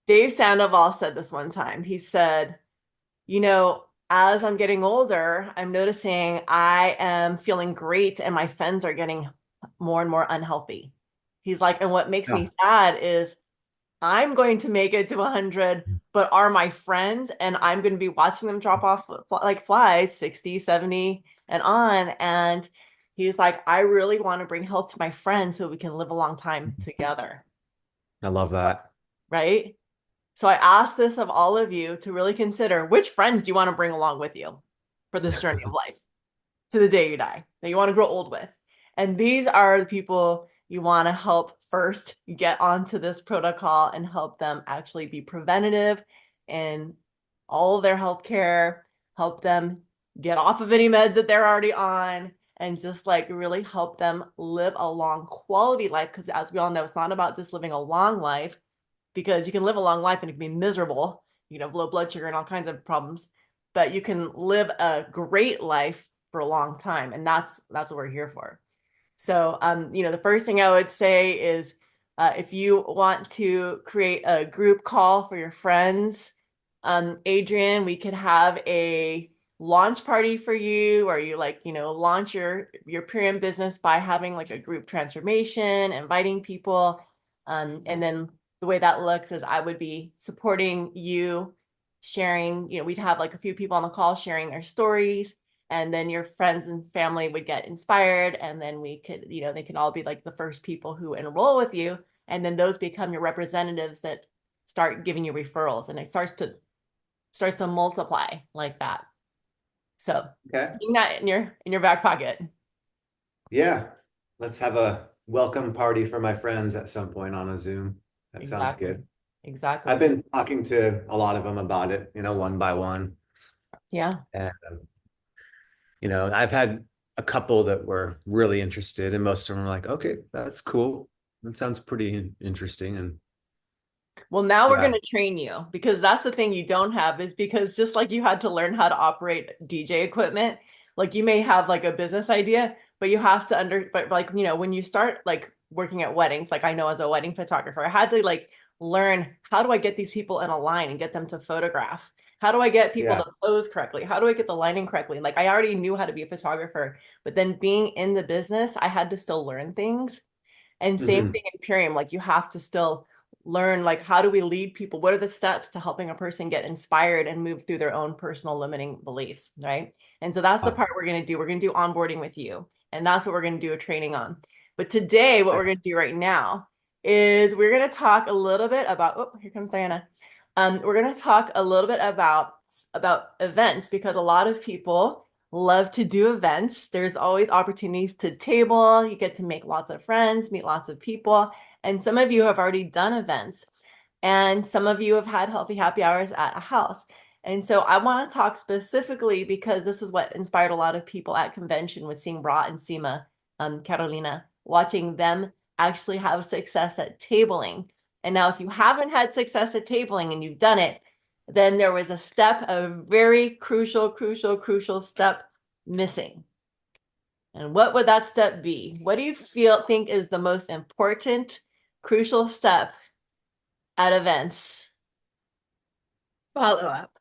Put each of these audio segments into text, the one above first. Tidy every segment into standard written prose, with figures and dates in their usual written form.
Dave Sandoval said this one time. He said, as I'm getting older, I'm noticing I am feeling great and my friends are getting more and more unhealthy. He's like, and what makes Yeah. me sad is I'm going to make it to 100, but are my friends and I'm going to be watching them drop off like flies, 60, 70 and on. And he's like, I really want to bring health to my friends so we can live a long time together. I love that. Right. So I ask this of all of you to really consider which friends do you want to bring along with you for this journey of life to the day you die that you want to grow old with. And these are the people you want to help first get onto this protocol and help them actually be preventative in all of their healthcare, help them get off of any meds that they're already on, and just like really help them live a long quality life. Because as we all know, it's not about just living a long life, because you can live a long life and it can be miserable, low blood sugar and all kinds of problems, but you can live a great life for a long time. And that's what we're here for. So, the first thing I would say is if you want to create a group call for your friends, Adrian, we could have a launch party for you, or you launch your Purium business by having like a group transformation, inviting people. And then the way that looks is I would be supporting you, sharing, we'd have like a few people on the call sharing their stories, and then your friends and family would get inspired, and then we could, they can all be like the first people who enroll with you, and then those become your representatives that start giving you referrals, and it starts to multiply like that. So Okay. keeping that in your back pocket. Yeah. Let's have a welcome party for my friends at some point on a Zoom. That sounds Exactly. good. I've Exactly. been talking to a lot of them about it, one by one. Yeah. And, I've had a couple that were really interested, and most of them were like, okay, that's cool. That sounds pretty interesting. And Well, now we're going yeah, to train you, because that's the thing you don't have, is because just like you had to learn how to operate DJ equipment, like you may have like a business idea, but you have to but like, when you start like working at weddings, like I know as a wedding photographer, I had to like learn, how do I get these people in a line and get them to photograph? How do I get people yeah. to pose correctly? How do I get the lighting correctly? Like I already knew how to be a photographer, but then being in the business, I had to still learn things. And same Hmm. thing in Purium, like you have to still learn, like, how do we lead people? What are the steps to helping a person get inspired and move through their own personal limiting beliefs, right? And so that's the part we're going to do. We're going to do onboarding with you, and that's what we're going to do a training on. But today, what we're going to do right now is we're going to talk a little bit about, oh, here comes Diana. We're going to talk a little bit about events, because a lot of people love to do events. There's always opportunities to table. You get to make lots of friends, meet lots of people. And some of you have already done events, and some of you have had healthy happy hours at a house. And so I want to talk specifically, because this is what inspired a lot of people at convention, with seeing Ra and Seema, Carolina, watching them actually have success at tabling. And now, if you haven't had success at tabling and you've done it, then there was a step, a very crucial, crucial, crucial step missing. And what would that step be? What do you think is the most important, crucial step at events? Follow up.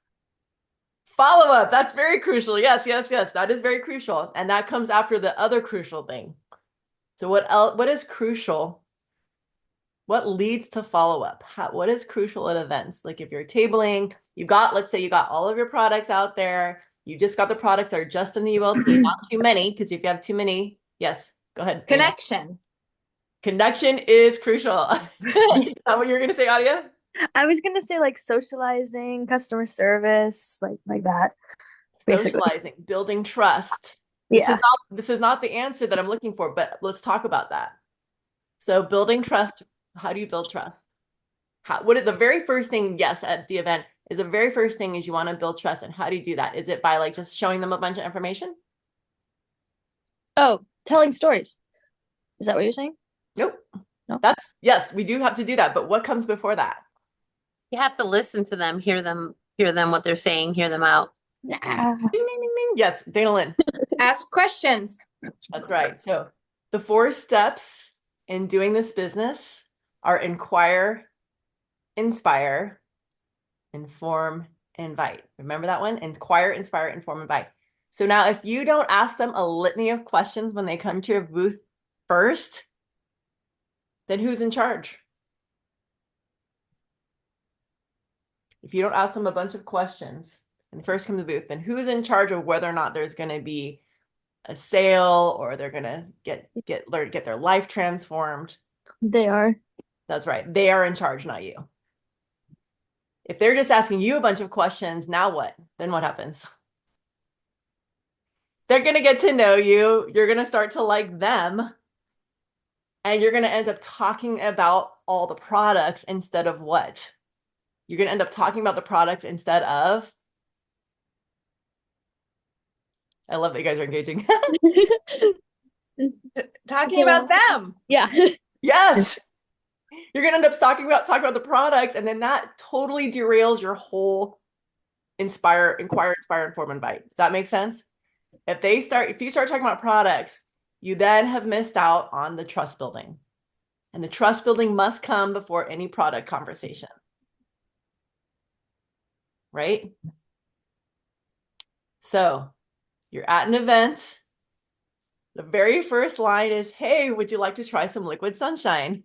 Follow up. That's very crucial. Yes, yes, yes. That is very crucial. And that comes after the other crucial thing. So what else, what is crucial? What leads to follow up? What is crucial at events? Like if you're tabling, let's say you got all of your products out there. You just got the products that are just in the ULT, not too many, because if you have too many, yes, go ahead, Dana. Connection. Connection is crucial. Is that what you're going to say, Adia? I was gonna say like socializing, customer service, like that, basically. Socializing, building trust. Yeah. This is not the answer that I'm looking for, but let's talk about that. So building trust, how do you build trust? What is the very first thing, yes, at the event is the very first thing is you want to build trust. And how do you do that? Is it by like just showing them a bunch of information? Oh, telling stories. Is that what you're saying? Nope. No. Yes, we do have to do that. But what comes before that? You have to listen to them, hear them what they're saying, hear them out. Nah. Ding, ding, ding, ding. Yes, Dana Lynn. Ask questions. That's right. So the 4 steps in doing this business are inquire, inspire, inform, invite. Remember that one? Inquire, inspire, inform, invite. So now if you don't ask them a litany of questions when they come to your booth first, then who's in charge? If you don't ask them a bunch of questions and first come to the booth, then who's in charge of whether or not there's going to be a sale or they're going to get their life transformed? They are. That's right. They are in charge, not you. If they're just asking you a bunch of questions, now what? Then what happens? They're going to get to know you. You're going to start to like them. And you're going to end up talking about all the products instead of what? You're going to end up talking about the products instead of. I love that you guys are engaging. Talking about them. Yeah. Yes. You're going to end up talking about the products, and then that totally derails your whole inquire, inform, invite. Does that make sense? If you start talking about products, you then have missed out on the trust building. And the trust building must come before any product conversation. Right? So you're at an event. The very first line is, hey, would you like to try some liquid sunshine?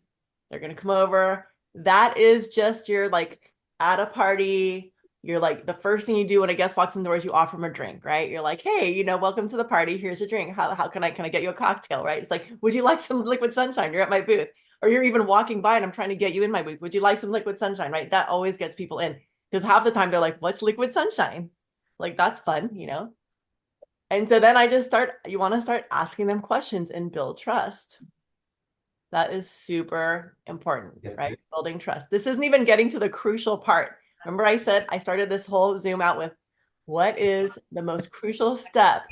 They're going to come over. That is just your like at a party. You're like the first thing you do when a guest walks in the door is you offer them a drink, right? You're like, hey, welcome to the party. Here's a drink. How can I get you a cocktail, right? It's like, would you like some liquid sunshine? You're at my booth. Or you're even walking by and I'm trying to get you in my booth. Would you like some liquid sunshine, right? That always gets people in because half the time they're like, what's liquid sunshine? Like, that's fun, And so then you want to start asking them questions and build trust. That is super important, Yes, right? Building trust. This isn't even getting to the crucial part. Remember I said I started this whole Zoom out with what is the most crucial step?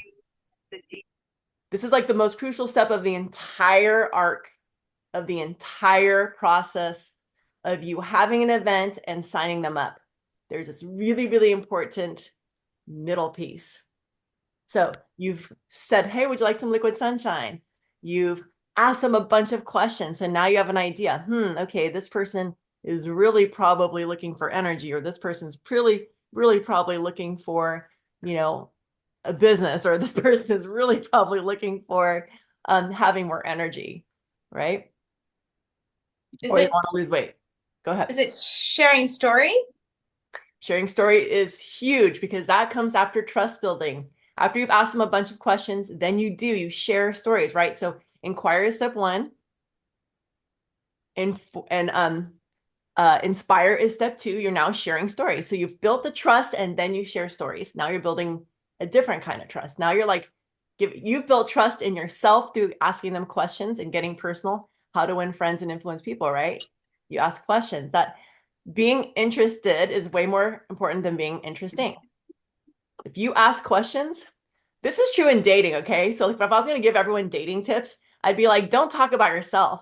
This is like the most crucial step of the entire arc of the entire process of you having an event and signing them up. There's this really, really important middle piece. So you've said, hey, would you like some liquid sunshine? You've asked them a bunch of questions. And now you have an idea. Okay, this person is really probably looking for energy, or this person's really, really probably looking for, a business, or this person is really probably looking for having more energy, right? Or they want to lose weight. Go ahead. Is it sharing story? Sharing story is huge because that comes after trust building. After you've asked them a bunch of questions, then you share stories, right? So inquire is step one. Inspire is step two. You're now sharing stories. So you've built the trust and then you share stories. Now you're building a different kind of trust. Now you're like, you've built trust in yourself through asking them questions and getting personal. How to win friends and influence people, right? You ask questions. That being interested is way more important than being interesting. If you ask questions, this is true in dating, okay? So if I was going to give everyone dating tips, I'd be like, don't talk about yourself.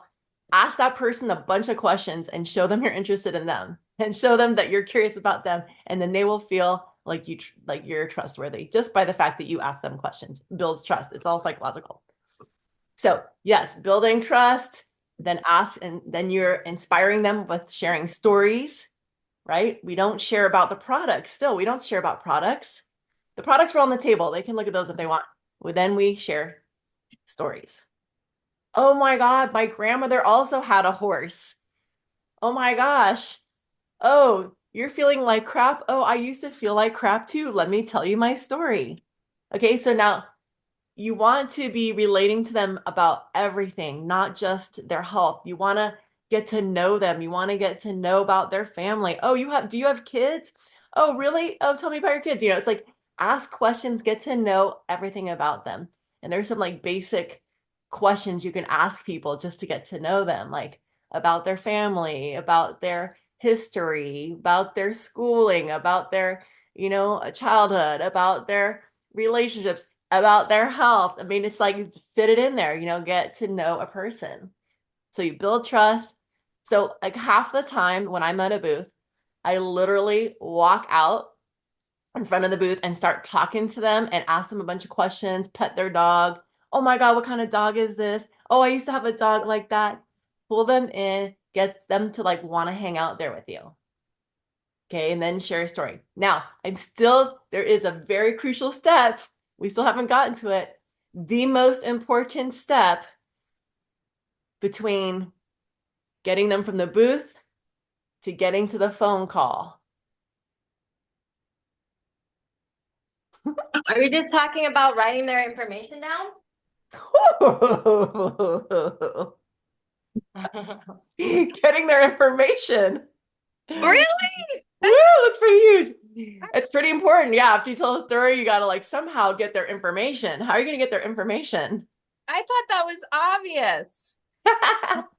Ask that person a bunch of questions and show them you're interested in them and show them that you're curious about them. And then they will feel like you're trustworthy just by the fact that you ask them questions. Builds trust. It's all psychological. So yes, building trust, then ask, and then you're inspiring them with sharing stories, right? We don't share about the products. Still, we don't share about products. The products are on the table. They can look at those if they want. Well, then we share stories. Oh my God, my grandmother also had a horse. Oh my gosh. Oh, you're feeling like crap. Oh, I used to feel like crap too. Let me tell you my story. Okay, so now you want to be relating to them about everything, not just their health. You want to get to know them. You want to get to know about their family. Oh, do you have kids? Oh, really? Oh, tell me about your kids. It's like ask questions, get to know everything about them. And there's some like basic questions you can ask people just to get to know them, like about their family, about their history, about their schooling, about their, childhood, about their relationships, about their health. I mean, it's like fit it in there, get to know a person. So you build trust. So like half the time when I'm at a booth, I literally walk out in front of the booth and start talking to them and ask them a bunch of questions, pet their dog. Oh my God, what kind of dog is this? Oh, I used to have a dog like that. Pull them in, get them to like want to hang out there with you. Okay, and then share a story. Now, there is a very crucial step. We still haven't gotten to it. The most important step between getting them from the booth to getting to the phone call. Are you just talking about writing their information down? Getting their information. Really? Woo, that's pretty huge. It's pretty important. Yeah, after you tell a story, you gotta like somehow get their information. How are you gonna get their information? I thought that was obvious.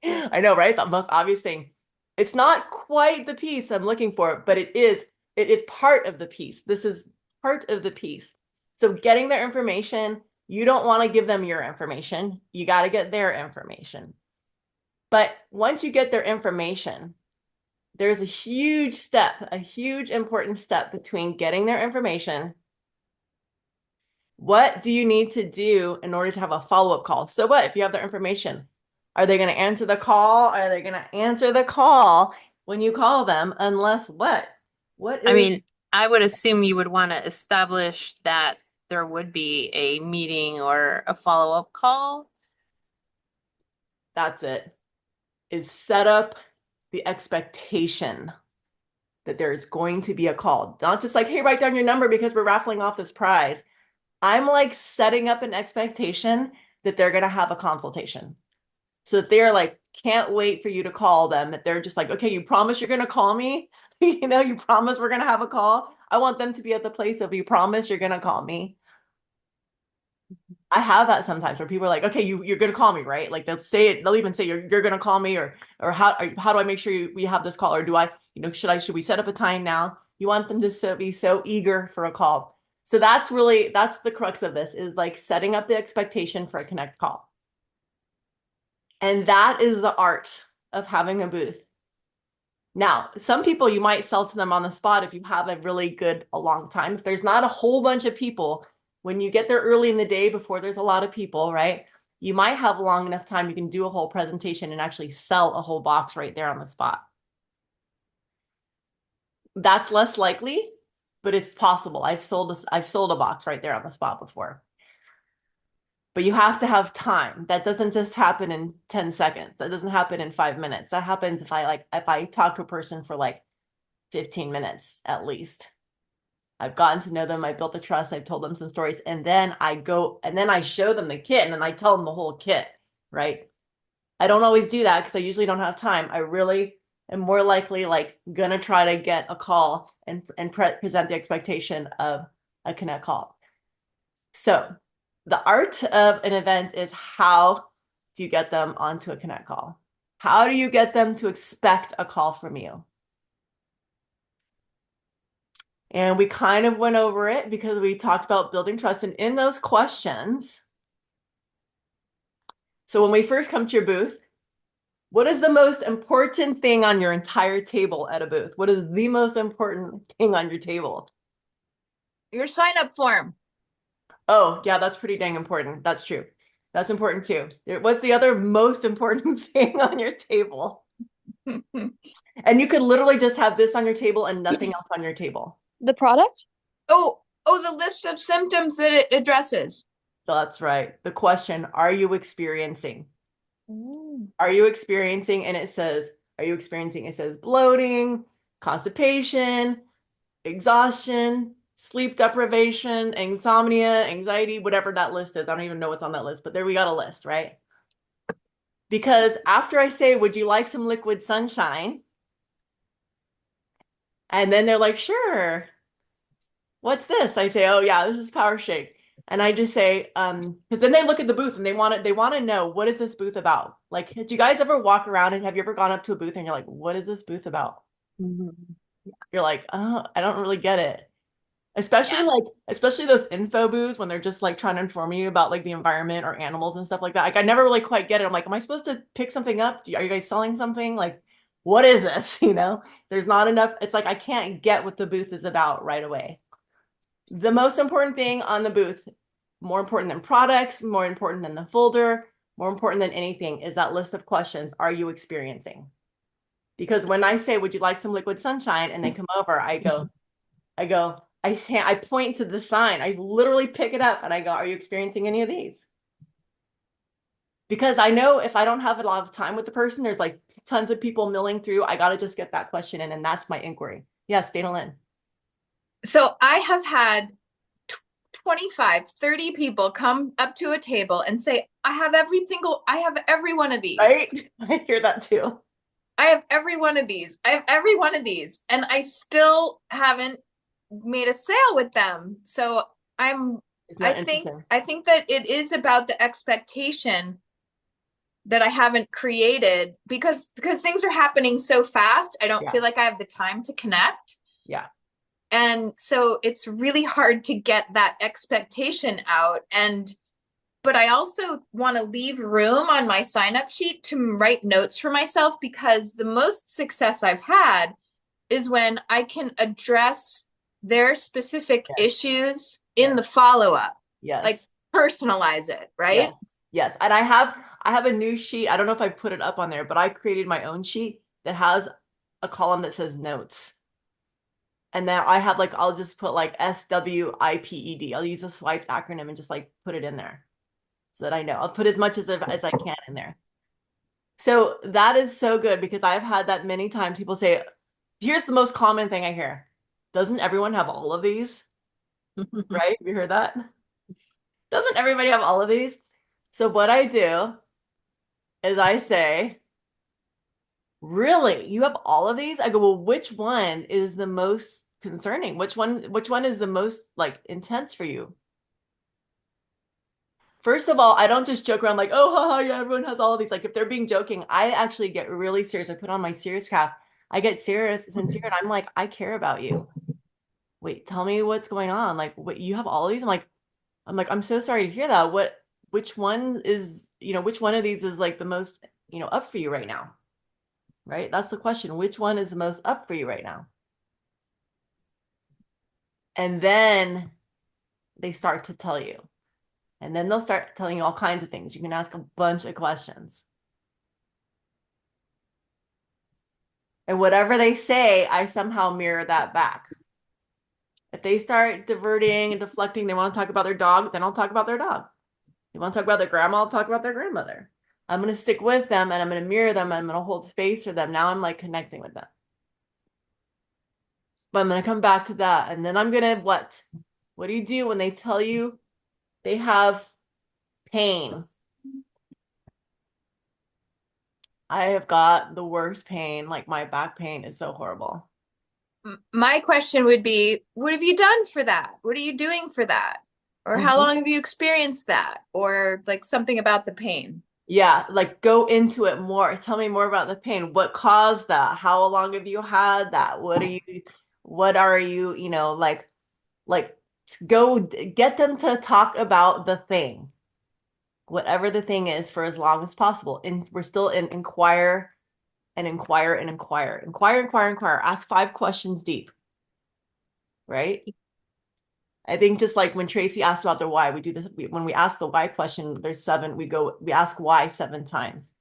I know, right? The most obvious thing. It's not quite the piece I'm looking for, but it is part of the piece. This is part of the piece. So getting their information, you don't want to give them your information. You got to get their information. But once you get their information, there's a huge step, a huge important step between getting their information. What do you need to do in order to have a follow-up call? So what if you have their information? Are they going to answer the call? Are they going to answer the call when you call them? Unless what? What is... I mean, I would assume you would want to establish that there would be a meeting or a follow-up call. That's it. Is set up the expectation that there's going to be a call. Not just like, hey, write down your number because we're raffling off this prize. I'm like setting up an expectation that they're going to have a consultation. So that they're like, can't wait for you to call them. That they're just like, okay, you promise you're going to call me? You know, you promise we're going to have a call. I want them to be at the place of, you promise you're going to call me. I have that sometimes where people are like, okay, you're going to call me, right? Like they'll say it, they'll even say you're going to call me, or how do I make sure we have this call? Or do I, should we set up a time now? You want them to be so eager for a call. So that's the crux of this, is like setting up the expectation for a connect call. And that is the art of having a booth. Now, some people you might sell to them on the spot if you have a long time. If there's not a whole bunch of people, when you get there early in the day before there's a lot of people, right? You might have long enough time you can do a whole presentation and actually sell a whole box right there on the spot. That's less likely, but it's possible. I've sold a box right there on the spot before. But you have to have time. That doesn't just happen in 10 seconds. That doesn't happen in 5 minutes. That happens if I talk to a person for like 15 minutes at least. I've gotten to know them. I built the trust. I've told them some stories. And then I show them the kit and then I tell them the whole kit, right? I don't always do that because I usually don't have time. I really am more likely like gonna try to get a call and present the expectation of a connect call. So the art of an event is, how do you get them onto a connect call? How do you get them to expect a call from you? And we kind of went over it because we talked about building trust, and in those questions. So when we first come to your booth, what is the most important thing on your entire table at a booth? What is the most important thing on your table? Your sign up form. Oh, yeah, that's pretty dang important. That's true. That's important too. What's the other most important thing on your table? And you could literally just have this on your table and nothing else on your table. The product? Oh, the list of symptoms that it addresses. That's right. The question, are you experiencing? Are you experiencing? And it says, are you experiencing? It says bloating, constipation, exhaustion, sleep deprivation, insomnia, anxiety, whatever that list is. I don't even know what's on that list, but there we got a list, right? Because after I say, would you like some liquid sunshine? And then they're like, sure. What's this? I say, oh yeah, this is Power Shake. And I just say, because then they look at the booth and they want to know, what is this booth about? Like, did you guys ever walk around and have you ever gone up to a booth and you're like, what is this booth about? You're like, oh, I don't really get it. Especially those info booths when they're just like trying to inform you about like the environment or animals and stuff like that. Like, I never really quite get it. I'm like, am I supposed to pick something up? Are you guys selling something? Like, what is this? There's not enough. It's like, I can't get what the booth is about right away. The most important thing on the booth, more important than products, more important than the folder, more important than anything, is that list of questions. Are you experiencing? Because when I say, would you like some liquid sunshine? And they come over, I point to the sign. I literally pick it up and I go, are you experiencing any of these? Because I know if I don't have a lot of time with the person, there's like tons of people milling through. I got to just get that question in, and that's my inquiry. Yes, Dana Lynn. So I have had 25, 30 people come up to a table and say, I have every one of these. Right? I hear that too. I have every one of these. I have every one of these. And I still haven't made a sale with them. So Isn't that I think interesting? that it is about the expectation that I haven't created because things are happening so fast. I don't Yeah. feel like I have the time to connect. Yeah. And so it's really hard to get that expectation out. But I also want to leave room on my sign up sheet to write notes for myself, because the most success I've had is when I can address their specific issues in the follow up. Yes. Like personalize it, right? Yes. Yes. And I have a new sheet. I don't know if I've put it up on there, but I created my own sheet that has a column that says notes. And then I have like, I'll just put like SWIPED. I'll use a SWIPE acronym and just like put it in there so that I know. I'll put as much as I can in there. So that is so good, because I've had that many times. People say, here's the most common thing I hear. Doesn't everyone have all of these? Right? Have you heard that? Doesn't everybody have all of these? So what I do is I say, really? You have all of these? I go, well, which one is the most concerning? Which one is the most like intense for you? First of all, I don't just joke around like, oh, haha, yeah, everyone has all of these. Like if they're being joking, I actually get really serious. I put on my serious cap. I get serious, sincere, and I'm like, I care about you. Wait, tell me what's going on. Like, what, you have all of these? I'm like, I'm so sorry to hear that. Which one is, which one of these is like the most, up for you right now? Right? That's the question. Which one is the most up for you right now? And then they start to tell you. And then they'll start telling you all kinds of things. You can ask a bunch of questions. And whatever they say, I somehow mirror that back. If they start diverting and deflecting, they want to talk about their dog, then I'll talk about their dog. They want to talk about their grandma, I'll talk about their grandmother. I'm going to stick with them and I'm going to mirror them. I'm going to hold space for them. Now I'm like connecting with them. But I'm going to come back to that. And then I'm going to what? What do you do when they tell you they have pain? I have got the worst pain. Like my back pain is so horrible. My question would be, what have you done for that? What are you doing for that? Or how long have you experienced that? Or like something about the pain? Yeah, like go into it more. Tell me more about the pain. What caused that? How long have you had that? What are you, like go get them to talk about the thing, whatever the thing is, for as long as possible. And we're still in inquire and inquire and inquire. Inquire. Ask 5 questions deep. Right? I think just like when Tracy asked about the why, we do this when we ask the why question, there's 7, we ask why 7 times.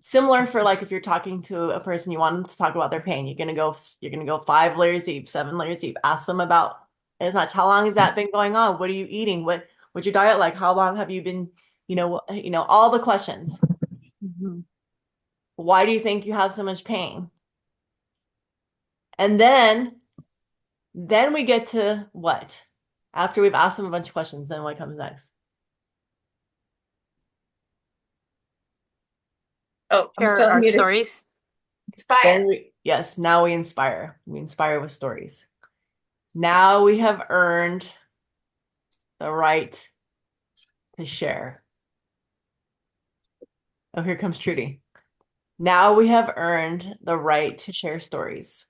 Similar for like if you're talking to a person, you want them to talk about their pain, you're gonna go 5 layers deep, 7 layers deep. Ask them about as much. How long has that been going on? What are you eating? What's your diet like? How long have you been, all the questions. Why do you think you have so much pain? And then we get to what? After we've asked them a bunch of questions, then what comes next? Oh, I'm Share still our muted. stories. Inspire. Yes, now we inspire. We inspire with stories. Now we have earned the right to share. Oh, here comes Trudy. Now we have earned the right to share stories.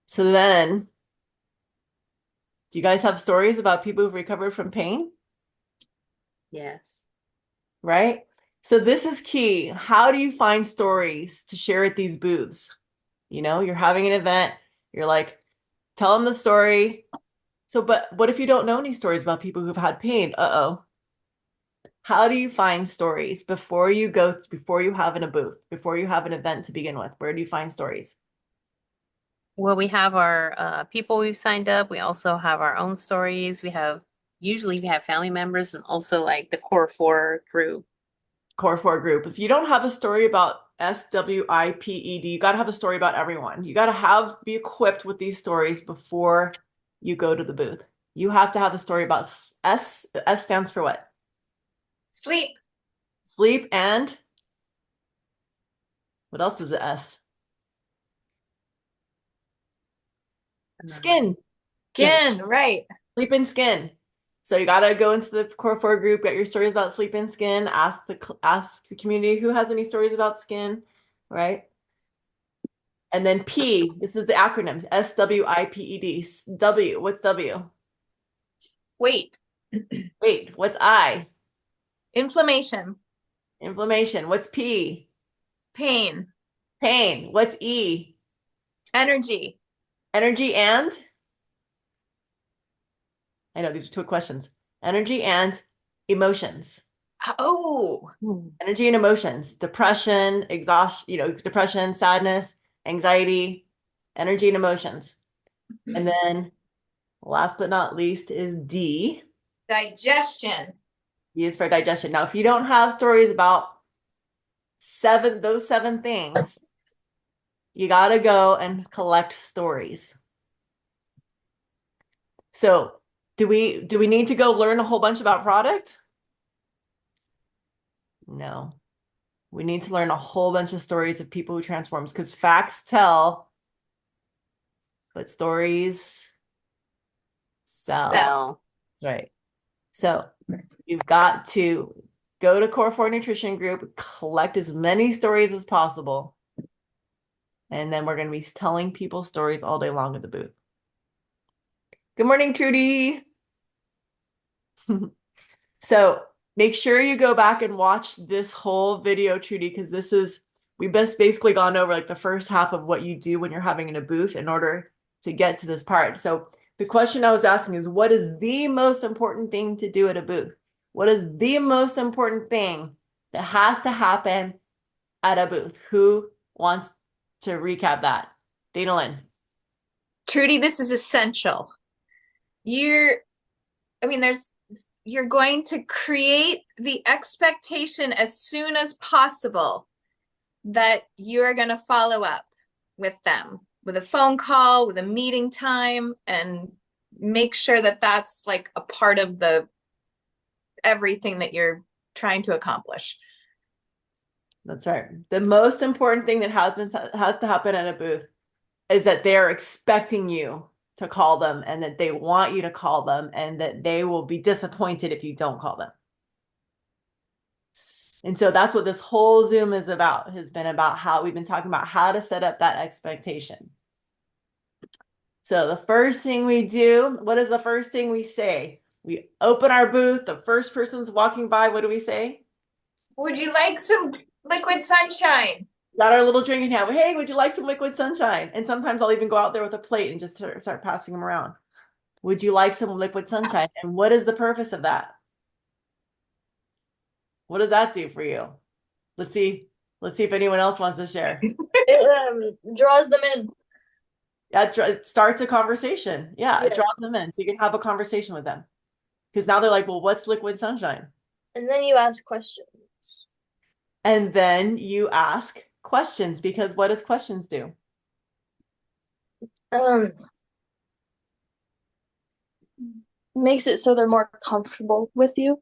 So then, do you guys have stories about people who've recovered from pain? Yes. Right? So this is key. How do you find stories to share at these booths? You're having an event, you're like, tell them the story. So, but what if you don't know any stories about people who've had pain? Uh-oh. How do you find stories before you have a booth, before you have an event to begin with? Where do you find stories? Well, we have our people we've signed up. We also have our own stories. Usually we have family members and also like the Core 4 group. Core 4 group. If you don't have a story about SWIPED, you got to have a story about everyone. You got to be equipped with these stories before you go to the booth. You have to have a story about S. S stands for what? Sleep. Sleep and what else is the S? Skin. Skin, right. Sleep and skin. So you got to go into the Core 4 group, get your stories about sleep and skin, ask the community who has any stories about skin, right? And then P, this is the acronyms, SWIPED. W, what's W? Wait. Wait, what's I? Inflammation. Inflammation. What's P? Pain. Pain. What's E? Energy. Energy and? I know these are two questions. Energy and emotions. Oh. Energy and emotions. Depression, depression, sadness, anxiety, energy and emotions. And then last but not least is D. Digestion. D is for digestion. Now, if you don't have stories about those seven things, you got to go and collect stories. So do we need to go learn a whole bunch about product? No. We need to learn a whole bunch of stories of people who transforms because facts tell, but stories sell. That's right. So you've got to go to Core 4 Nutrition Group, collect as many stories as possible. And then we're going to be telling people stories all day long at the booth. Good morning, Trudy. So make sure you go back and watch this whole video, Trudy, because we basically gone over like the first half of what you do when you're having in a booth in order to get to this part. So the question I was asking is, what is the most important thing to do at a booth? What is the most important thing that has to happen at a booth? Who wants to recap that? Dana Lynn. Trudy, this is essential. You're going to create the expectation as soon as possible that you're going to follow up with them with a phone call, with a meeting time, and make sure that that's like a part of everything that you're trying to accomplish. That's right. The most important thing that has to happen at a booth is that they're expecting you to call them and that they want you to call them and that they will be disappointed if you don't call them. And so that's what this whole Zoom has been about how we've been talking about how to set up that expectation. So the first thing we do, what is the first thing we say? We open our booth, the first person's walking by, what do we say? Would you like some liquid sunshine? Got our little drinking hat. Hey, would you like some liquid sunshine? And sometimes I'll even go out there with a plate and just start passing them around. Would you like some liquid sunshine? And what is the purpose of that? What does that do for you? Let's see if anyone else wants to share. It draws them in. Yeah, it starts a conversation. Yeah, it Yeah. draws them in. So you can have a conversation with them. Because now they're like, well, what's liquid sunshine? And then you ask questions. And then you ask questions, because what does questions do? Makes it so they're more comfortable with you.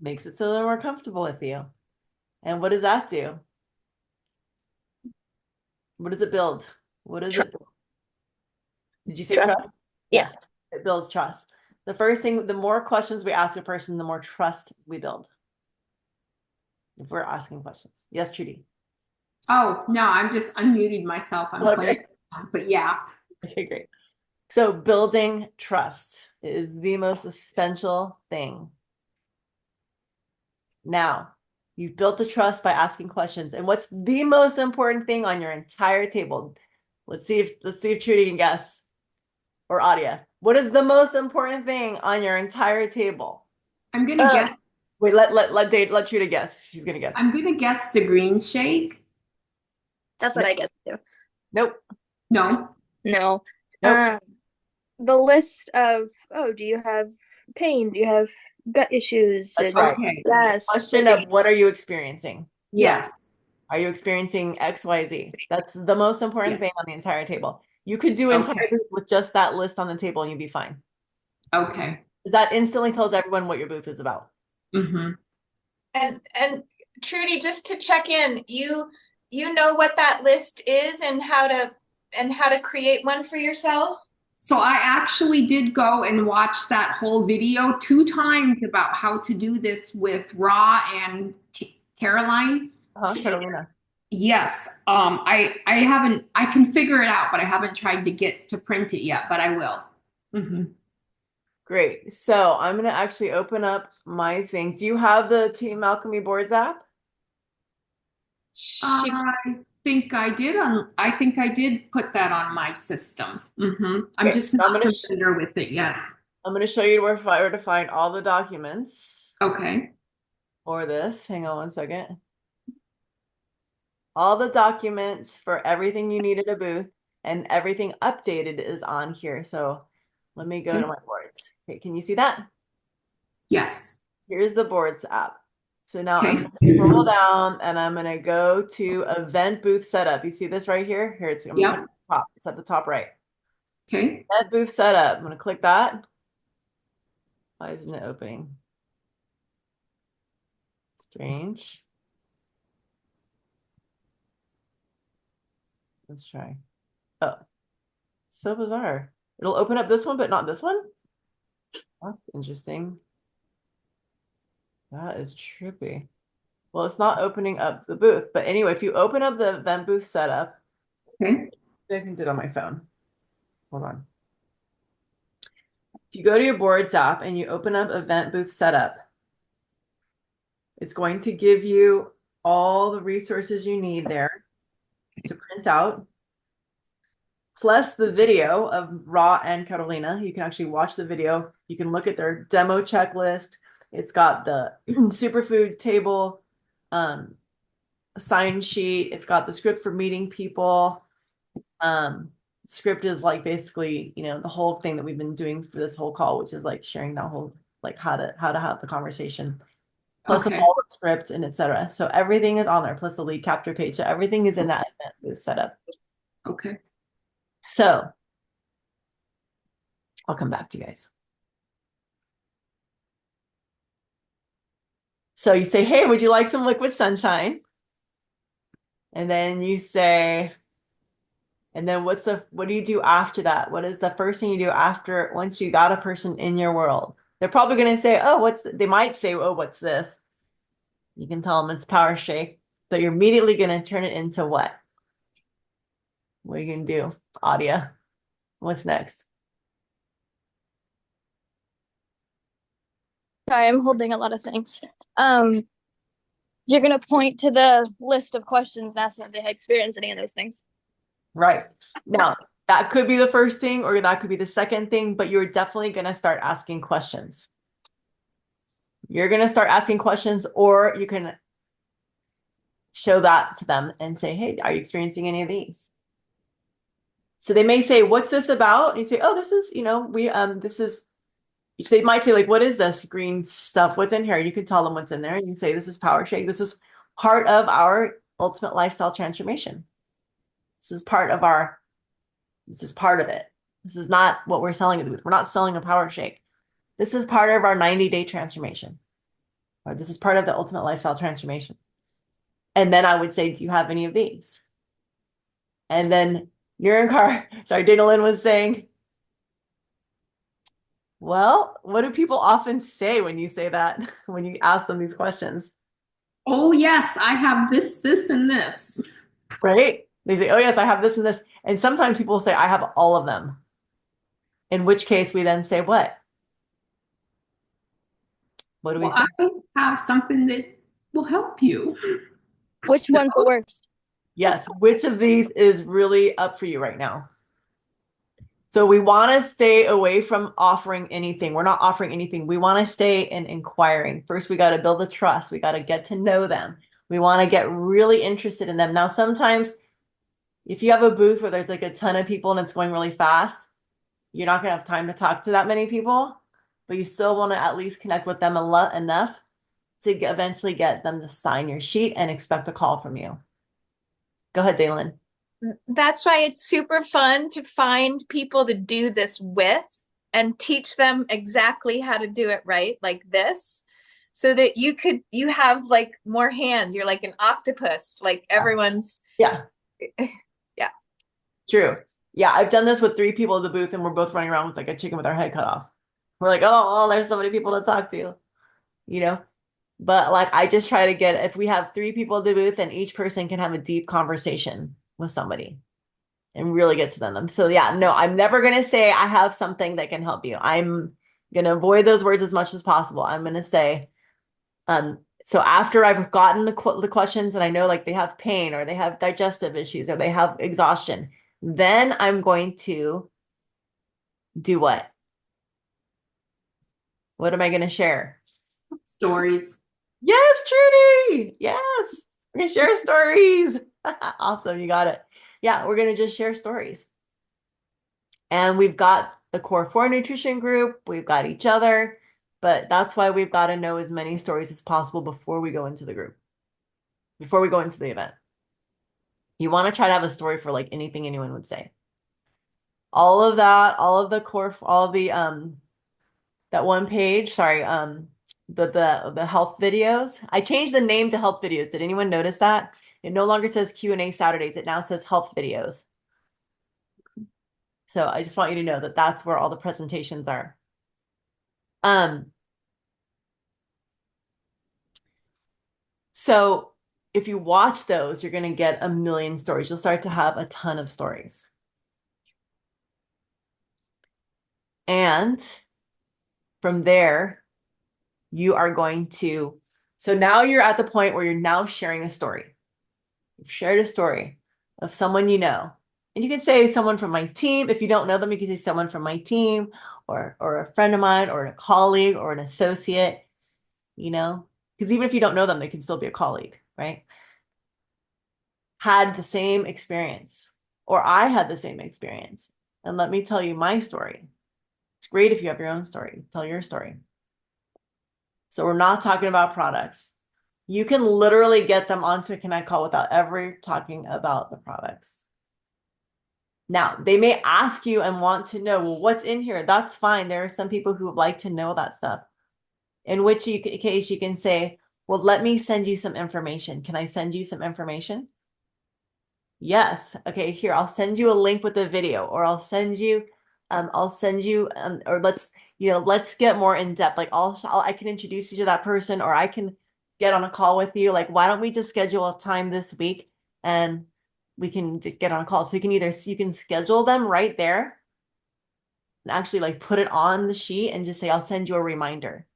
Makes it so they're more comfortable with you. And what does that do? What does it build? What does it build? Did you say trust? Yes. It builds trust. The first thing, the more questions we ask a person, the more trust we build. If we're asking questions. Yes, Trudy. Oh, no, I'm just unmuted myself. I'm playing, but yeah. Okay, great. So building trust is the most essential thing. Now, you've built the trust by asking questions. And what's the most important thing on your entire table? Let's see if Trudy can guess. Or Adia. What is the most important thing on your entire table? I'm gonna guess Wait, let Trina guess. She's gonna guess. I'm gonna guess the green shake. That's what I get to. Nope. No. No. Nope. The list of, oh, do you have pain? Do you have gut issues? That's And right. Okay. yes. Question of what are you experiencing? Yes. Are you experiencing XYZ? That's the most important Yes. thing on the entire table. You could do entire Okay. booth with just that list on the table and you'd be fine. Okay. 'Cause that instantly tells everyone what your booth is about. Mm-hmm. And Trudy, just to check in, you know what that list is and how to create one for yourself? So I actually did go and watch that whole video 2 times about how to do this with Ra and Caroline. Carolina. Yes. I haven't, I can figure it out, but I haven't tried to get to print it yet, but I will. Mm-hmm. Great. So I'm gonna actually open up my thing. Do you have the Team Alchemy Boards app? She I think I did put that on my system. Mm-hmm. I'm Okay, just so I'm not gonna familiar with it yet. I'm gonna show you where to find all the documents Okay. for this. Hang on one second. All the documents for everything you need at a booth and everything updated is on here. So let me go to my boards. Okay, can you see that? Yes. Here's the boards app. So now I'm Okay. gonna scroll down and I'm gonna go to event booth setup. You see this right here? Here it's I'm gonna Yep. put it at the top. It's at the top right. Okay. Event booth setup. I'm gonna click that. Why isn't it opening? Strange. Let's try. Oh, so bizarre. It'll open up this one, but not this one. That's interesting. That is trippy. Well, it's not opening up the booth, but anyway, if you open up the event booth setup, Okay. I can do it on my phone. Hold on. If you go to your boards app and you open up event booth setup, it's going to give you all the resources you need there to print out, plus the video of Ra and Carolina. You can actually watch the video. You can look at their demo checklist. It's got the superfood table, sign sheet. It's got the script for meeting people. Script is like basically, you know, the whole thing that we've been doing for this whole call, which is like sharing that whole, like how to have the conversation, plus the Okay. follow-up script and etc. So everything is on there, plus the lead capture page. So everything is in that event booth setup. Okay. So I'll come back to you guys. So you say, hey, would you like some liquid sunshine? And then you say, and then what do you do after that? What is the first thing you do after, once you got a person in your world? They're probably going to say, oh, they might say, oh, what's this? You can tell them it's Power Shake. So you're immediately going to turn it into what? What are you going to do? Audia. What's next? Sorry, I'm holding a lot of things. You're gonna point to the list of questions and ask them if they had experienced any of those things. Right. Now, that could be the first thing, or that could be the second thing, but you're definitely going to start asking questions. You're going to start asking questions, or you can show that to them and say, hey, are you experiencing any of these? So they may say, what's this about? And you say, oh, this is, you know, they might say, like, what is this green stuff? What's in here? You can tell them what's in there. And you can say, this is Power Shake. This is part of our ultimate lifestyle transformation. This is part of it. This is not what we're selling at the booth. We're not selling a Power Shake. This is part of our 90-day transformation. Or this is part of the ultimate lifestyle transformation. And then I would say, do you have any of these? And then Dana Lynn was saying, well, what do people often say when you say that, when you ask them these questions? Oh, yes, I have this, and this. Right? They say, oh, yes, I have this and this. And sometimes people say, I have all of them. In which case we then say, what? What do we say? I have something that will help you. Which one's the worst? Yes. Which of these is really up for you right now? So we want to stay away from offering anything. We're not offering anything. We want to stay in inquiring. First, we got to build the trust. We got to get to know them. We want to get really interested in them. Now, sometimes if you have a booth where there's like a ton of people and it's going really fast, you're not going to have time to talk to that many people, but you still want to at least connect with them enough to eventually get them to sign your sheet and expect a call from you. Go ahead, Daylin. That's why it's super fun to find people to do this with and teach them exactly how to do it right, like this, so that you have like more hands. You're like an octopus, like everyone's. Yeah. Yeah. True. Yeah, I've done this with 3 people at the booth and we're both running around with like a chicken with our head cut off. We're like, oh, there's so many people to talk to, you know? But like, I just try to get, if we have 3 people at the booth and each person can have a deep conversation with somebody and really get to them. So yeah, no, I'm never going to say I have something that can help you. I'm going to avoid those words as much as possible. I'm going to say, so after I've gotten the questions and I know like they have pain or they have digestive issues or they have exhaustion, then I'm going to do what? What am I going to share? Stories. Yes, Trudy. Yes. We're going to share stories. Awesome. You got it. Yeah, we're going to just share stories. And we've got the Core 4 nutrition group. We've got each other. But that's why we've got to know as many stories as possible before we go into the group, before we go into the event. You want to try to have a story for like anything anyone would say. All of that, all of the core, all of the that one page, sorry, the health videos. I changed the name to health videos. Did anyone notice that? It no longer says Q&A Saturdays. It now says health videos. So I just want you to know that that's where all the presentations are. So if you watch those, you're going to get a million stories. You'll start to have a ton of stories. And from there, you are going to, so now you're at the point where you're now sharing a story. You've shared a story of someone you know. And you can say someone from my team. If you don't know them, you can say someone from my team or a friend of mine or a colleague or an associate, you know, because even if you don't know them, they can still be a colleague, right? Had the same experience, or I had the same experience. And let me tell you my story. It's great if you have your own story. Tell your story. So we're not talking about products. You can literally get them onto a Connect call without ever talking about the products. Now, they may ask you and want to know, well, what's in here? That's fine. There are some people who would like to know that stuff. In which case you can say, well, let me send you some information. Can I send you some information? Yes. Okay, here, I'll send you a link with a video, or I'll send you, or let's get more in depth. Like I can introduce you to that person, or I can get on a call with you. Like, why don't we just schedule a time this week and we can just get on a call. So you can schedule them right there and actually like put it on the sheet and just say, I'll send you a reminder.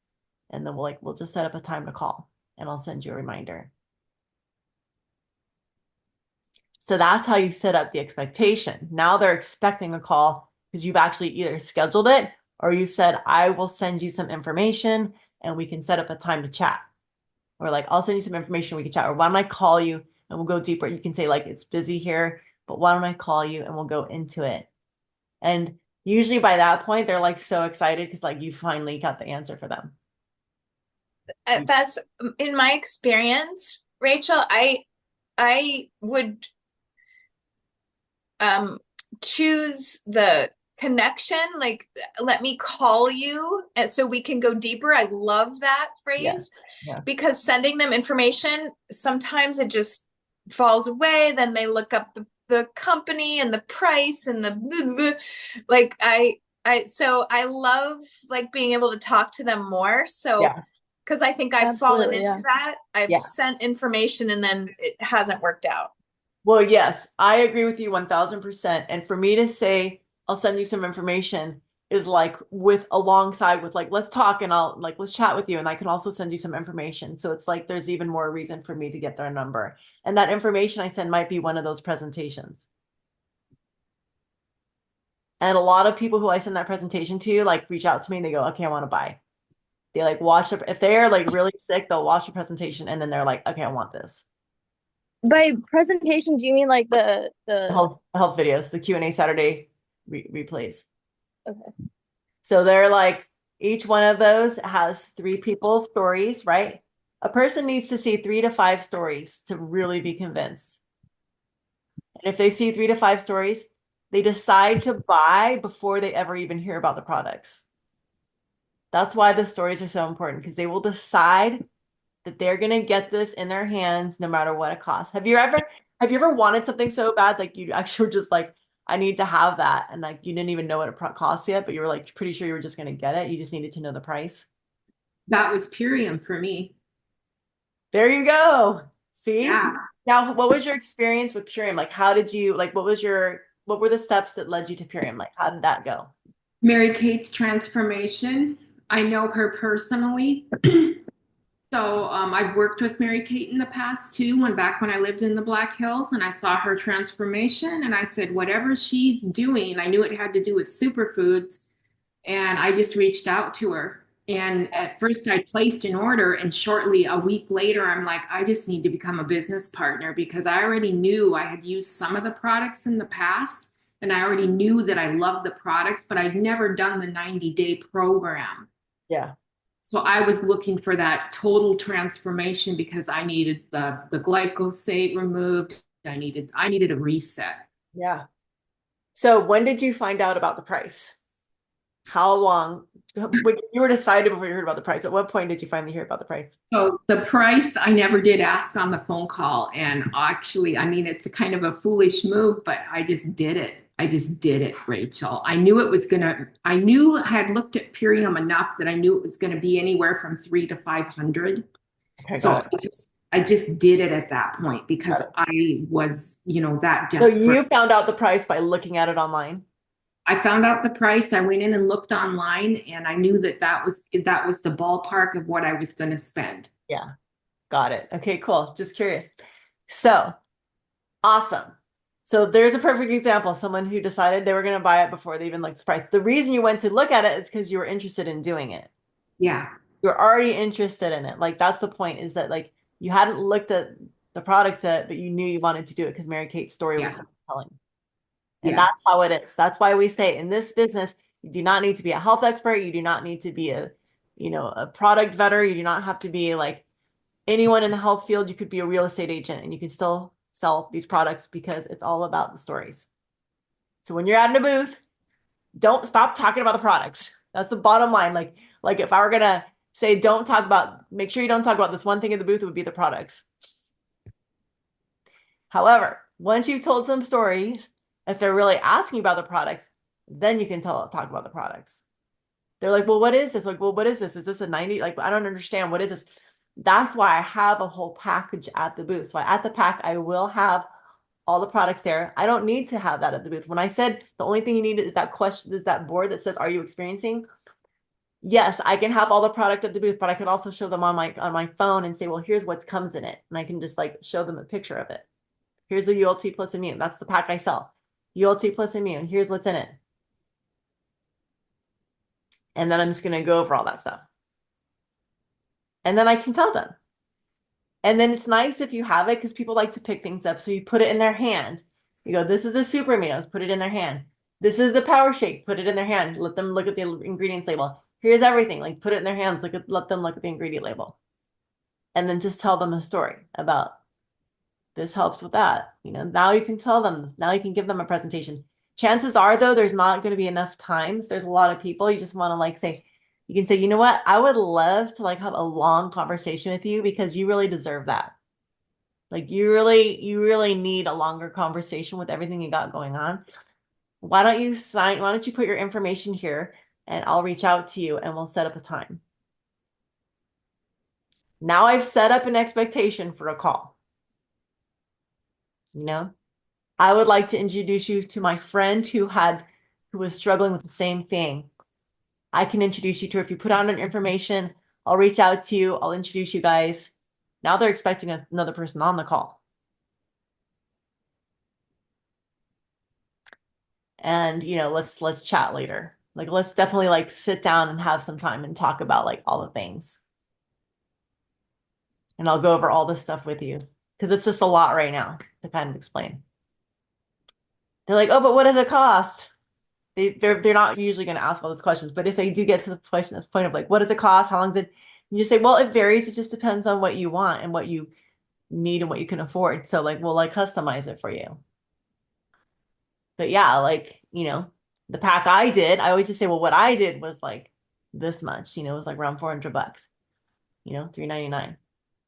And then we'll just set up a time to call and I'll send you a reminder. So that's how you set up the expectation. Now they're expecting a call because you've actually either scheduled it or you've said, I will send you some information and we can set up a time to chat. Or like, I'll send you some information, we can chat. Or why don't I call you and we'll go deeper. You can say like, it's busy here, but why don't I call you and we'll go into it. And usually by that point, they're like so excited because like you finally got the answer for them. That's in my experience, Rachel. I would choose the connection, like let me call you and so we can go deeper. I love that phrase. Yeah. Because sending them information, sometimes it just falls away. Then they look up the company and the price and the like so I love like being able to talk to them more. So yeah. Because I think I've Absolutely, fallen into that. I've sent information and then it hasn't worked out. Well, yes, I agree with you 1000%. And for me to say, I'll send you some information is like alongside with like, let's talk and let's chat with you. And I can also send you some information. So it's like, there's even more reason for me to get their number. And that information I send might be one of those presentations. And a lot of people who I send that presentation to like reach out to me and they go, okay, I want to buy. They like watch it. If they're like really sick, they'll watch the presentation and then they're like, okay, I want this. By presentation, do you mean like the Health videos, the Q&A Saturday replays. Okay. So they're like, each one of those has 3 people's stories, right? A person needs to see 3 to 5 stories to really be convinced. And if they see 3 to 5 stories, they decide to buy before they ever even hear about the products. That's why the stories are so important, because they will decide that they're going to get this in their hands no matter what it costs. Have you ever wanted something so bad like you actually were just like, I need to have that, and like you didn't even know what it costs yet, but you were like pretty sure you were just going to get it. You just needed to know the price. That was Purium for me. There you go. See? Yeah. Now, what was your experience with Purium? Like, how did you like? What were the steps that led you to Purium? Like, how did that go? Mary Kate's transformation. I know her personally. So I've worked with Mary Kate in the past too, back when I lived in the Black Hills, and I saw her transformation and I said, whatever she's doing, I knew it had to do with superfoods, and I just reached out to her. And at first I placed an order, and shortly a week later, I'm like, I just need to become a business partner, because I already knew I had used some of the products in the past, and I already knew that I loved the products, but I'd never done the 90-day program. Yeah. So I was looking for that total transformation, because I needed the glyphosate removed. I needed a reset. Yeah. So when did you find out about the price? How long? When you were decided before you heard about the price, at what point did you finally hear about the price? So the price, I never did ask on the phone call. And actually, I mean, it's a kind of a foolish move, but I just did it. I just did it, Rachel. I knew I had looked at Purium enough that I knew it was going to be anywhere from 300 to 500. Okay, So got it. I just did it at that point, because I was, that So desperate. you found out the price by looking at it online? I found out the price. I went in and looked online, and I knew that was the ballpark of what I was going to spend. Yeah. Got it. Okay, cool. Just curious. So awesome. So there's a perfect example. Someone who decided they were going to buy it before they even looked at the price. The reason you went to look at it is because you were interested in doing it. Yeah. You're already interested in it. Like, that's the point, is that like you hadn't looked at the products yet, but you knew you wanted to do it because Mary Kate's story was so compelling. And Yeah. that's how it is. That's why we say in this business, you do not need to be a health expert. You do not need to be a product vetter. You do not have to be like anyone in the health field. You could be a real estate agent and you can still sell these products, because it's all about the stories. So when you're out in a booth, don't stop talking about the products. That's the bottom line. Like if I were gonna say, make sure you don't talk about this one thing in the booth, it would be the products. However, once you've told some stories, if they're really asking about the products, then you can talk about the products. They're like, well, what is this? Like, well, what is this? Is this a 90? Like, I don't understand. What is this? That's why I have a whole package at the booth. So at the pack, I will have all the products there. I don't need to have that at the booth. When I said the only thing you need is that board that says, are you experiencing? Yes, I can have all the product at the booth, but I could also show them on my phone and say, well, here's what comes in it. And I can just like show them a picture of it. Here's the ULT plus immune. That's the pack I sell. ULT plus immune. Here's what's in it. And then I'm just going to go over all that stuff. And then I can tell them. And then it's nice if you have it, because people like to pick things up. So you put it in their hand. You go, this is a super amigos, put it in their hand. This is the power shake, put it in their hand. Let them look at the ingredients label. Here's everything. Like, put it in their hands. Let them look at the ingredient label. And then just tell them a story about this helps with that. Now you can tell them, now you can give them a presentation. Chances are, though, there's not going to be enough time. If there's a lot of people, you just want to like say, you can say, you know what? I would love to like have a long conversation with you, because you really deserve that. Like you really need a longer conversation with everything you got going on. Why don't you put your information here, and I'll reach out to you and we'll set up a time. Now I've set up an expectation for a call. I would like to introduce you to my friend who was struggling with the same thing. I can introduce you to her. If you put out an information, I'll reach out to you. I'll introduce you guys. Now they're expecting another person on the call. and let's chat later. Like let's definitely like sit down and have some time and talk about like all the things. And I'll go over all this stuff with you because it's just a lot right now to kind of explain. They're like, oh, but what does it cost? They're not usually going to ask all those questions, but if they do get to the question, this point of like, what does it cost? How long is it? You just say, well, it varies. It just depends on what you want and what you need and what you can afford. So like, we'll like customize it for you. But yeah, like, the pack I did, I always just say, well, what I did was like this much, it was like around $400, $399.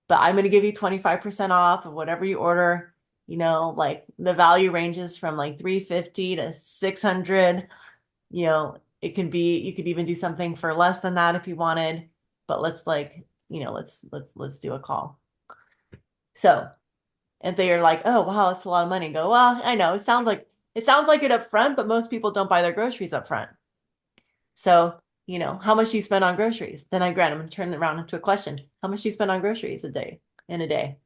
But I'm going to give you 25% off of whatever you order. Like the value ranges from like 350 to 600. It can be, you could even do something for less than that if you wanted, but let's like, let's do a call. So if they are like, oh, wow, that's a lot of money, go, well, I know it sounds like it up front, but most people don't buy their groceries up front. So, how much do you spend on groceries? Then I'm going to turn it around into a question. How much do you spend on groceries in a day?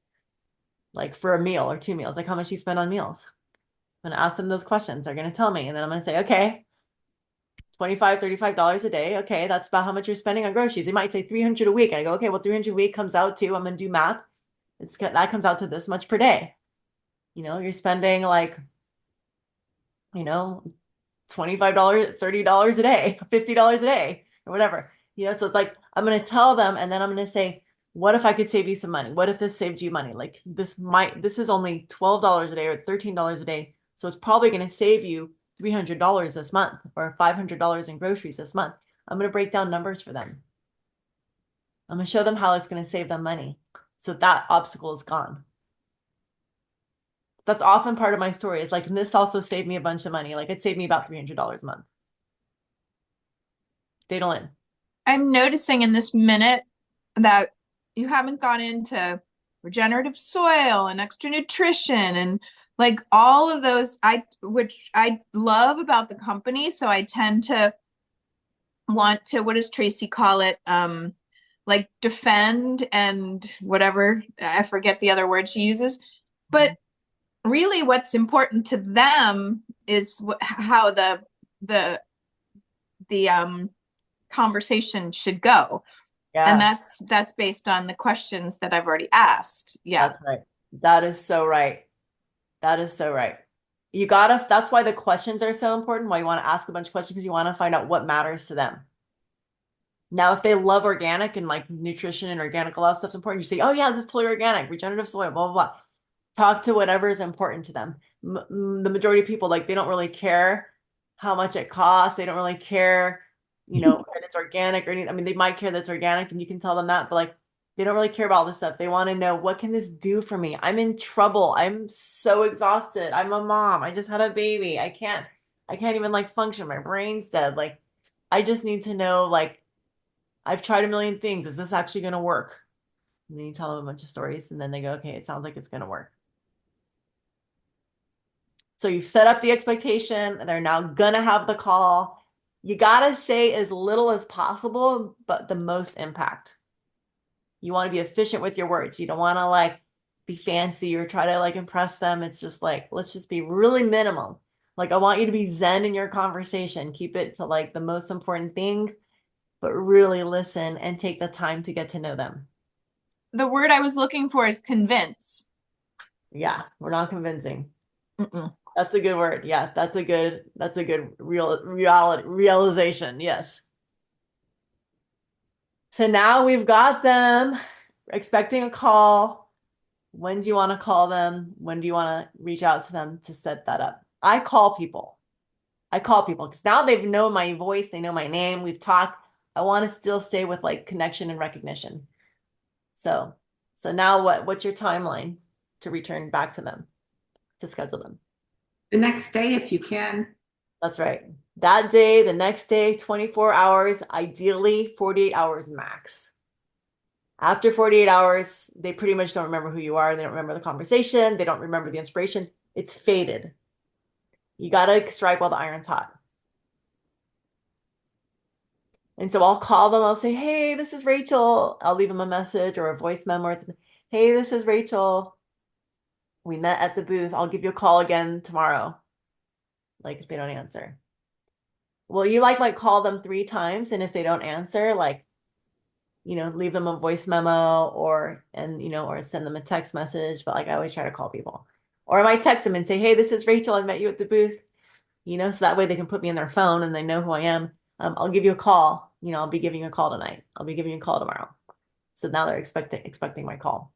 Like for a meal or 2 meals, like how much do you spend on meals? I'm going to ask them those questions. They're going to tell me, and then I'm going to say, okay, $25, $35 a day. Okay, that's about how much you're spending on groceries. They might say 300 a week. And I go, okay, well, 300 a week comes out to, I'm going to do math. That comes out to this much per day. You're spending like, $25, $30 a day, $50 a day, or whatever. So it's like, I'm going to tell them, and then I'm going to say, what if I could save you some money? What if this saved you money? Like this is only $12 a day or $13 a day. So it's probably going to save you $300 this month or $500 in groceries this month. I'm going to break down numbers for them. I'm going to show them how it's going to save them money. So that obstacle is gone. That's often part of my story is like, and this also saved me a bunch of money. Like it saved me about $300 a month. Data Lynn. I'm noticing in this minute that you haven't gone into regenerative soil and extra nutrition and like all of those, which I love about the company. So I tend to want to, what does Tracy call it? Like defend and whatever, I forget the other word she uses, but really what's important to them is how the conversation should go. Yeah. And that's based on the questions that I've already asked. Yeah. That's right. That is so right. That is so right. That's why the questions are so important, why you want to ask a bunch of questions, because you want to find out what matters to them. Now, if they love organic and like nutrition and organic, a lot of stuff's important. You say, oh yeah, this is totally organic, regenerative soil, blah, blah, blah. Talk to whatever is important to them. The majority of people, like, they don't really care how much it costs. They don't really care, that it's organic or anything. I mean, they might care that it's organic and you can tell them that, but like, they don't really care about all this stuff. They want to know, what can this do for me? I'm in trouble. I'm so exhausted. I'm a mom. I just had a baby. I can't even like function. My brain's dead. Like, I just need to know, like, I've tried a million things. Is this actually going to work? And then you tell them a bunch of stories and then they go, okay, it sounds like it's going to work. So you've set up the expectation and they're now going to have the call. You got to say as little as possible, but the most impact. You want to be efficient with your words. You don't want to like be fancy or try to like impress them. It's just like, let's just be really minimum. Like, I want you to be zen in your conversation. Keep it to like the most important thing, but really listen and take the time to get to know them. The word I was looking for is convince. Yeah, we're not convincing. That's a good word. Yeah, that's a good realization. Yes. So now we've got them expecting a call. When do you want to call them? When do you want to reach out to them to set that up? I call people because now they've known my voice. They know my name. We've talked. I want to still stay with like connection and recognition. So now what's your timeline to return back to them, to schedule them? The next day, if you can. That's right. That day, the next day, 24 hours, ideally 48 hours max. After 48 hours, they pretty much don't remember who you are. They don't remember the conversation. They don't remember the inspiration. It's faded. You got to strike while the iron's hot. And so I'll call them. I'll say, hey, this is Rachel. I'll leave them a message or a voice memo. Or something. Hey, this is Rachel. We met at the booth. I'll give you a call again tomorrow. like if they don't answer. Well, you like might call them 3 times, and if they don't answer, like, leave them a voice memo or send them a text message. But like I always try to call people, or I might text them and say, hey, this is Rachel. I met you at the booth, so that way they can put me in their phone and they know who I am. I'll give you a call. I'll be giving you a call tonight. I'll be giving you a call tomorrow. So now they're expecting my call.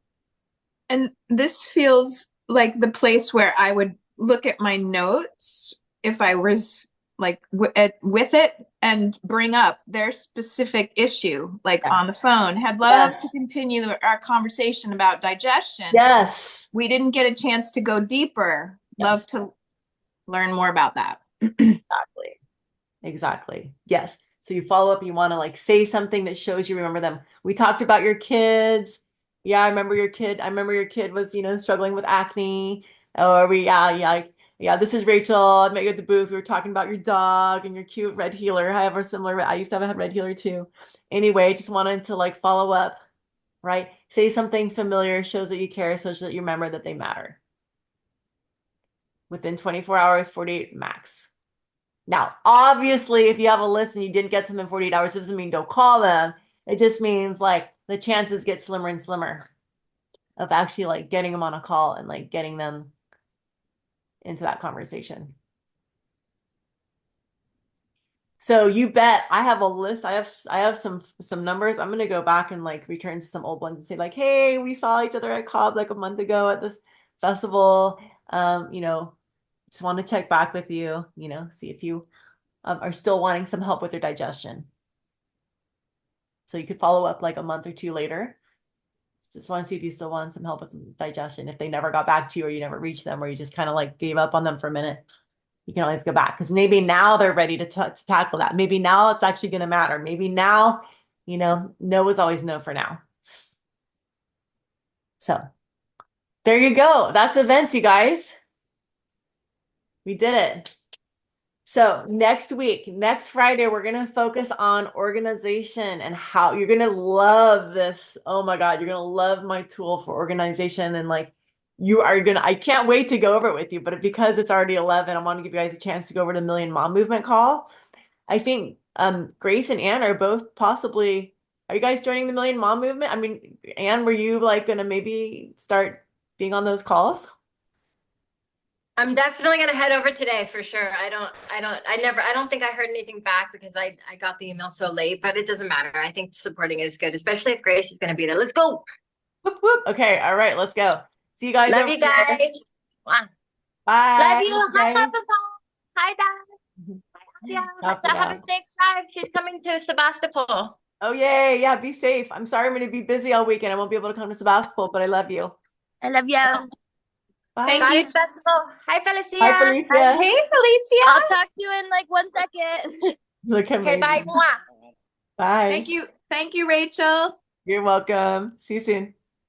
And this feels like the place where I would look at my notes if I was like with it and bring up their specific issue, like Yeah. on the phone. Had loved to continue our conversation about digestion. Yes. We didn't get a chance to go deeper. Yes. Love to learn more about that. Exactly. Yes. So you follow up, you want to like say something that shows you remember them. We talked about your kids. Yeah, I remember your kid. I remember your kid was, struggling with acne. Or yeah, this is Rachel. I met you at the booth. We were talking about your dog and your cute red healer. I have a similar, I used to have a red healer too. Anyway, just wanted to like follow up, right? Say something familiar, shows that you care, so that you remember that they matter. Within 24 hours, 48 max. Now, obviously, if you have a list and you didn't get to them in 48 hours, it doesn't mean don't call them. It just means like the chances get slimmer and slimmer of actually like getting them on a call and like getting them into that conversation. So you bet I have a list. I have some numbers. I'm gonna go back and like return to some old ones and say like, hey, we saw each other at Cobb like a month ago at this festival. Just want to check back with you, see if you are still wanting some help with your digestion. So you could follow up like a month or 2 later. Just want to see if you still want some help with digestion. If they never got back to you or you never reached them or you just kind of like gave up on them for a minute, you can always go back because maybe now they're ready to tackle that. Maybe now it's actually going to matter. Maybe now, no is always no for now. So there you go. That's events, you guys. We did it. So next Friday, we're going to focus on organization and how you're going to love this. Oh my God, you're going to love my tool for organization. And like, I can't wait to go over it with you, but because it's already 11, I want to give you guys a chance to go over to the Million Mom Movement call. I think Grace and Ann are both possibly, are you guys joining the Million Mom Movement? I mean, Ann, were you like going to maybe start being on those calls? I'm definitely gonna head over today for sure. I don't think I heard anything back because I got the email so late, but it doesn't matter. I think supporting it is good, especially if Grace is gonna be there. Let's go. Whoop, whoop. Okay, all right, let's go. See you guys. Love you guys. Bye. Love you. Hi, guys. Papa. Hi, Dad. Yeah, Papa. have a safe drive. She's coming to Sebastopol. Oh, yay. Yeah, be safe. I'm sorry I'm going to be busy all weekend. I won't be able to come to Sebastopol, but I love you. I love you. Bye. Bye, Sebastopol. Hi, Felicia. Bye, Felicia. Hey, Felicia. I'll talk to you in like 1 second. Look at Okay, me. bye. Mwah. Bye. Thank you, Rachel. You're welcome. See you soon.